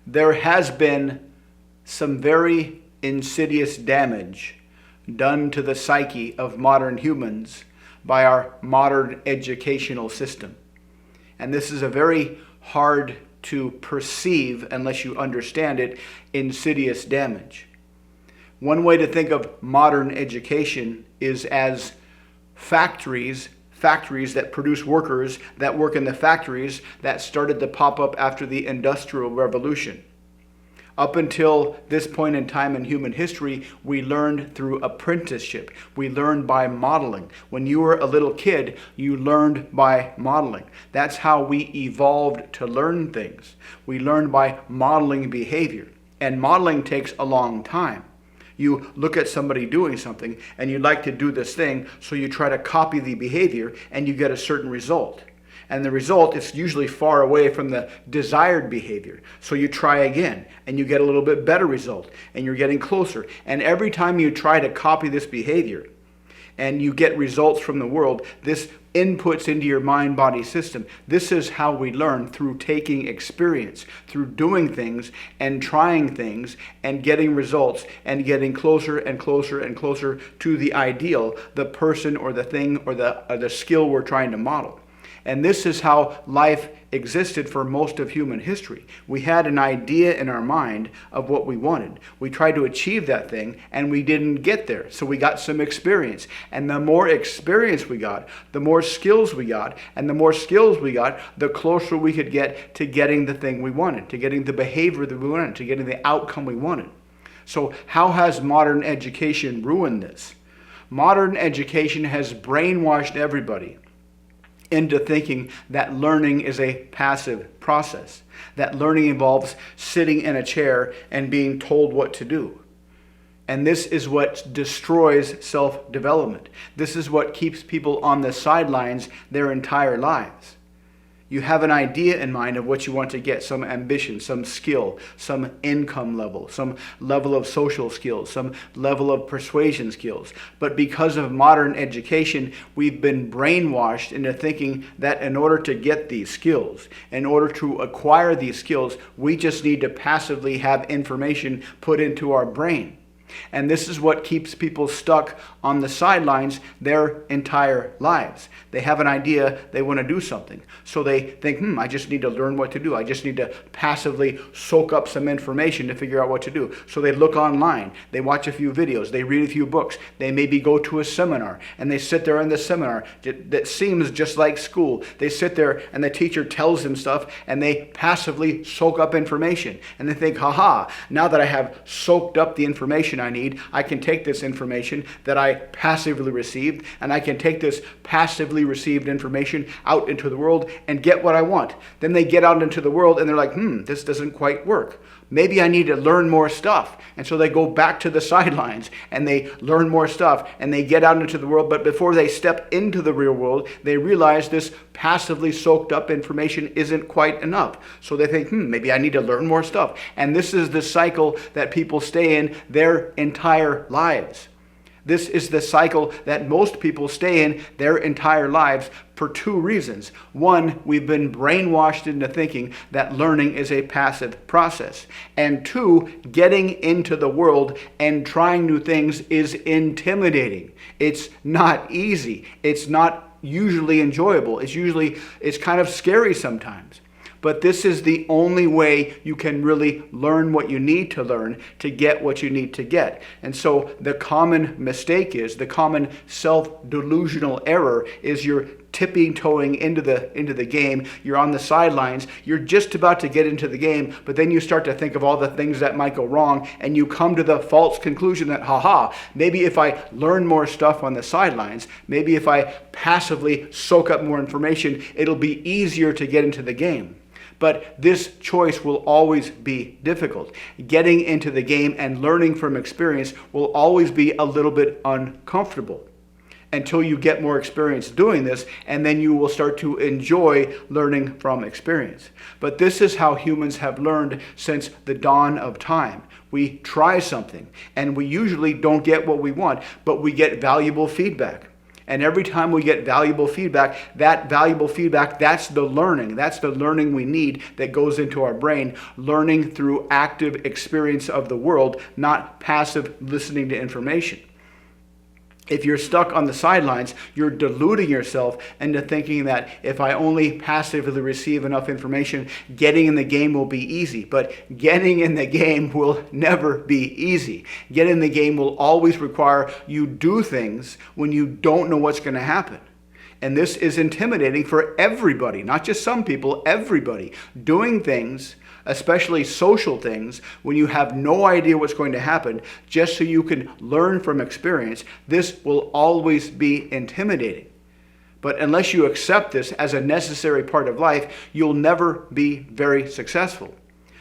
there has been some very insidious damage done to the psyche of modern humans by our modern educational system. And this is a very hard to perceive, unless you understand it, insidious damage. One way to think of modern education is as factories that produce workers that work in the factories that started to pop up after the Industrial Revolution. Up until this point in time in human history, we learned through apprenticeship. We learned by modeling. When you were a little kid, you learned by modeling. That's how we evolved to learn things. We learned by modeling behavior. And modeling takes a long time. You look at somebody doing something and you like to do this thing, so you try to copy the behavior and you get a certain result. And the result is usually far away from the desired behavior. So you try again and you get a little bit better result and you're getting closer. And every time you try to copy this behavior and you get results from the world, this inputs into your mind-body system. This is how we learn, through taking experience, through doing things and trying things and getting results and getting closer and closer and closer to the ideal, the person or the thing or the skill we're trying to model. And this is how life existed for most of human history. We had an idea in our mind of what we wanted. We tried to achieve that thing and we didn't get there. So we got some experience. And the more experience we got, the more skills we got. And the more skills we got, the closer we could get to getting the thing we wanted, to getting the behavior that we wanted, to getting the outcome we wanted. So how has modern education ruined this? Modern education has brainwashed everybody into thinking that learning is a passive process, that learning involves sitting in a chair and being told what to do. And this is what destroys self-development. This is what keeps people on the sidelines their entire lives. You have an idea in mind of what you want to get, some ambition, some skill, some income level, some level of social skills, some level of persuasion skills. But because of modern education, we've been brainwashed into thinking that in order to get these skills, in order to acquire these skills, we just need to passively have information put into our brain. And this is what keeps people stuck on the sidelines their entire lives. They have an idea, they want to do something. So they think, I just need to learn what to do. I just need to passively soak up some information to figure out what to do. So they look online, they watch a few videos, they read a few books, they maybe go to a seminar, and they sit there in the seminar that seems just like school. They sit there and the teacher tells them stuff and they passively soak up information. And they think, now that I have soaked up the information I need, I can take this information that I passively received, and I can take this passively received information out into the world and get what I want. Then they get out into the world and they're like, this doesn't quite work. Maybe I need to learn more stuff. And so they go back to the sidelines and they learn more stuff and they get out into the world. But before they step into the real world, they realize this passively soaked up information isn't quite enough. So they think, maybe I need to learn more stuff. And this is the cycle that people stay in their entire lives. This is the cycle that most people stay in their entire lives for two reasons. One, we've been brainwashed into thinking that learning is a passive process. And two, getting into the world and trying new things is intimidating. It's not easy. It's not usually enjoyable. It's kind of scary sometimes. But this is the only way you can really learn what you need to learn to get what you need to get. And so the common mistake is, the common self-delusional error is you're tippy-toeing into the game. You're on the sidelines. You're just about to get into the game, but then you start to think of all the things that might go wrong, and you come to the false conclusion that, maybe if I learn more stuff on the sidelines, maybe if I passively soak up more information, it'll be easier to get into the game. But this choice will always be difficult. Getting into the game and learning from experience will always be a little bit uncomfortable until you get more experience doing this, and then you will start to enjoy learning from experience. But this is how humans have learned since the dawn of time. We try something, and we usually don't get what we want, but we get valuable feedback. And every time we get valuable feedback, that's the learning. That's the learning we need that goes into our brain, learning through active experience of the world, not passive listening to information. If you're stuck on the sidelines, you're deluding yourself into thinking that if I only passively receive enough information, getting in the game will be easy. But getting in the game will never be easy. Getting in the game will always require you do things when you don't know what's going to happen. And this is intimidating for everybody, not just some people, everybody. Doing things, especially social things, when you have no idea what's going to happen, just so you can learn from experience, this will always be intimidating. But unless you accept this as a necessary part of life, you'll never be very successful.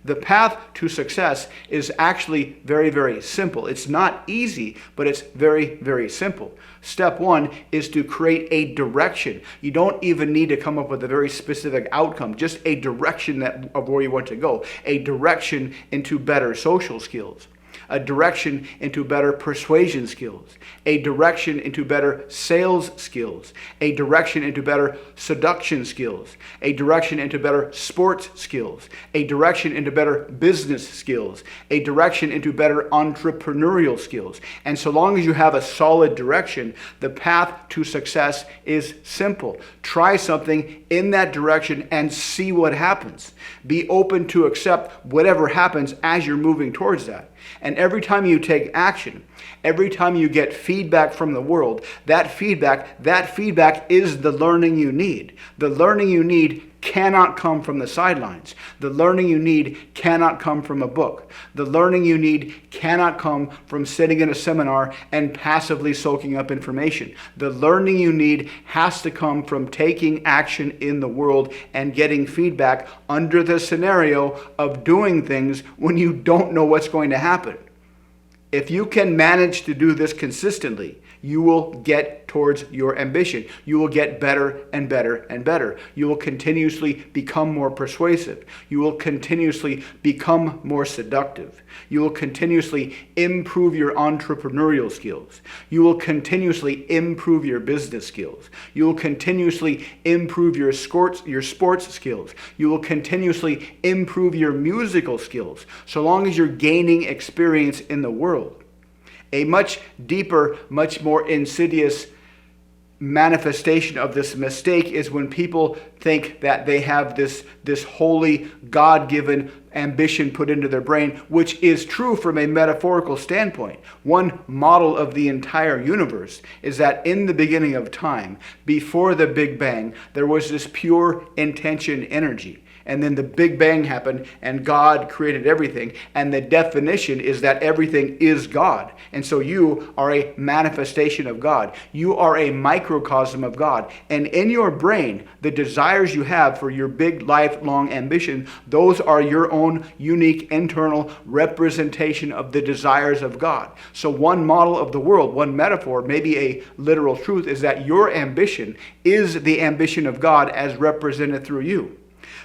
The path to success is actually very, very simple. It's not easy, but it's very, very simple. Step one is to create a direction. You don't even need to come up with a very specific outcome, just a direction of where you want to go, a direction into better social skills, a direction into better persuasion skills, a direction into better sales skills, a direction into better seduction skills, a direction into better sports skills, a direction into better business skills, a direction into better entrepreneurial skills. And so long as you have a solid direction, the path to success is simple. Try something in that direction and see what happens. Be open to accept whatever happens as you're moving towards that. And every time you take action, every time you get feedback from the world, that feedback is the learning you need. The learning you need cannot come from the sidelines. The learning you need cannot come from a book. The learning you need cannot come from sitting in a seminar and passively soaking up information. The learning you need has to come from taking action in the world and getting feedback under the scenario of doing things when you don't know what's going to happen. If you can manage to do this consistently, you will get towards your ambition. You will get better and better and better. You will continuously become more persuasive. You will continuously become more seductive. You will continuously improve your entrepreneurial skills. You will continuously improve your business skills. You will continuously improve your sports skills. You will continuously improve your musical skills, so long as you're gaining experience in the world. A much deeper, much more insidious manifestation of this mistake is when people think that they have this holy, God-given ambition put into their brain, which is true from a metaphorical standpoint. One model of the entire universe is that in the beginning of time, before the Big Bang, there was this pure intention energy. And then the Big Bang happened and God created everything. And the definition is that everything is God. And so you are a manifestation of God. You are a microcosm of God. And in your brain, the desires you have for your big lifelong ambition, those are your own unique internal representation of the desires of God. So one model of the world, one metaphor, maybe a literal truth, is that your ambition is the ambition of God as represented through you.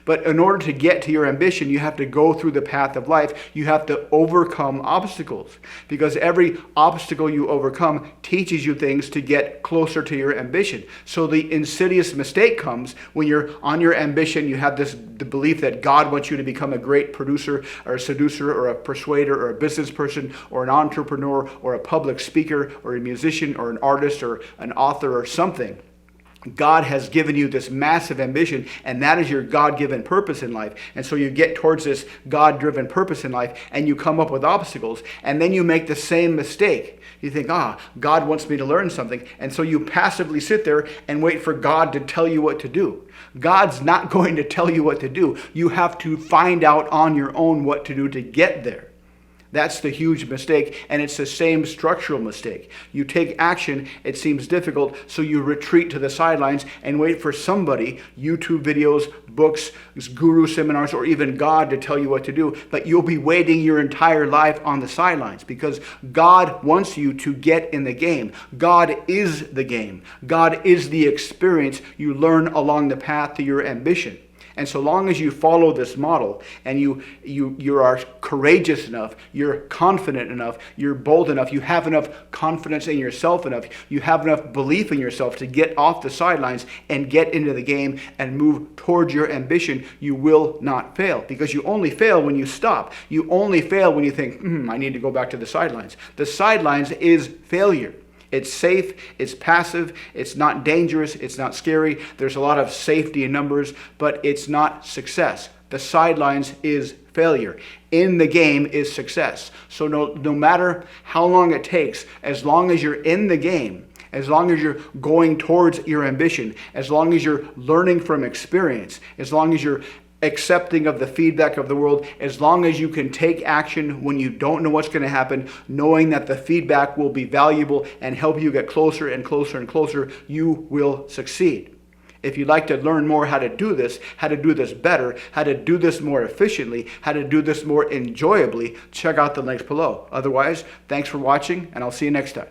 But in order to get to your ambition, you have to go through the path of life. You have to overcome obstacles, because every obstacle you overcome teaches you things to get closer to your ambition. So the insidious mistake comes when you're on your ambition. You have the belief that God wants you to become a great producer or a seducer or a persuader or a business person or an entrepreneur or a public speaker or a musician or an artist or an author or something. God has given you this massive ambition, and that is your God-given purpose in life. And so you get towards this God-driven purpose in life, and you come up with obstacles, and then you make the same mistake. You think, God wants me to learn something. And so you passively sit there and wait for God to tell you what to do. God's not going to tell you what to do. You have to find out on your own what to do to get there. That's the huge mistake, and it's the same structural mistake. You take action, it seems difficult, so you retreat to the sidelines and wait for somebody, YouTube videos, books, guru seminars, or even God to tell you what to do. But you'll be waiting your entire life on the sidelines, because God wants you to get in the game. God is the game. God is the experience you learn along the path to your ambition. And so long as you follow this model and you are courageous enough, you're confident enough, you're bold enough, you have enough confidence in yourself enough, you have enough belief in yourself to get off the sidelines and get into the game and move towards your ambition, you will not fail. Because you only fail when you stop. You only fail when you think, I need to go back to the sidelines. The sidelines is failure. It's safe, it's passive, it's not dangerous, it's not scary. There's a lot of safety in numbers, but it's not success. The sidelines is failure. In the game is success. So no matter how long it takes, as long as you're in the game, as long as you're going towards your ambition, as long as you're learning from experience, as long as you're accepting of the feedback of the world, as long as you can take action when you don't know what's going to happen, knowing that the feedback will be valuable and help you get closer and closer and closer, you will succeed. If you'd like to learn more how to do this better, how to do this more efficiently, how to do this more enjoyably, check out the links below. Otherwise, thanks for watching, and I'll see you next time.